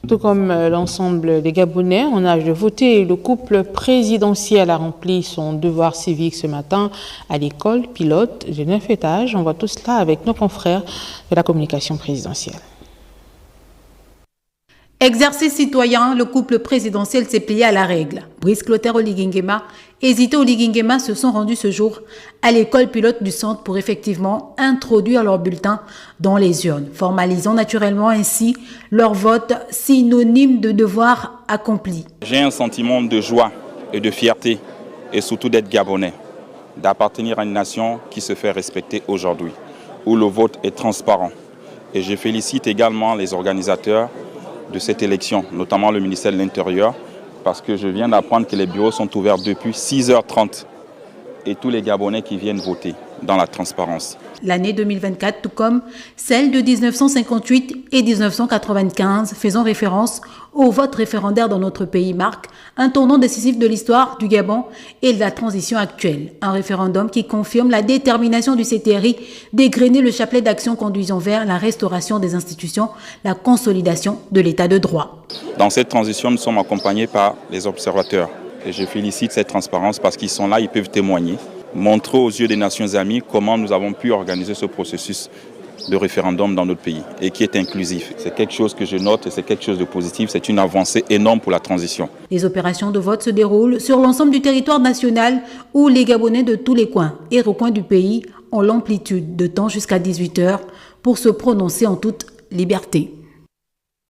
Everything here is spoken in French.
Tout comme l'ensemble des Gabonais en âge de voter, le couple présidentiel a rempli son devoir civique ce matin à l'école pilote de 9 étages. On voit tout cela avec nos confrères de la communication présidentielle. Exercice citoyen, le couple présidentiel s'est plié à la règle. Brice Clotaire Oligingema et Zito Oligingema se sont rendus ce jour à l'école pilote du centre pour effectivement introduire leur bulletin dans les urnes, formalisant naturellement ainsi leur vote synonyme de devoir accompli. J'ai un sentiment de joie et de fierté et surtout d'être Gabonais, d'appartenir à une nation qui se fait respecter aujourd'hui, où le vote est transparent. Et je félicite également les organisateurs de cette élection, notamment le ministère de l'Intérieur, parce que je viens d'apprendre que les bureaux sont ouverts depuis 6h30 et tous les Gabonais qui viennent voter dans la transparence. L'année 2024, tout comme celle de 1958 et 1995, faisant référence au vote référendaire dans notre pays, marque un tournant décisif de l'histoire du Gabon et de la transition actuelle. Un référendum qui confirme la détermination du CTRI d'égrener le chapelet d'actions conduisant vers la restauration des institutions, la consolidation de l'état de droit. Dans cette transition, nous sommes accompagnés par les observateurs. Et je félicite cette transparence parce qu'ils sont là, ils peuvent témoigner, montrer aux yeux des Nations Unies comment nous avons pu organiser ce processus de référendum dans notre pays et qui est inclusif. C'est quelque chose que je note et c'est quelque chose de positif. C'est une avancée énorme pour la transition. Les opérations de vote se déroulent sur l'ensemble du territoire national où les Gabonais de tous les coins et recoins du pays ont l'amplitude de temps jusqu'à 18h pour se prononcer en toute liberté.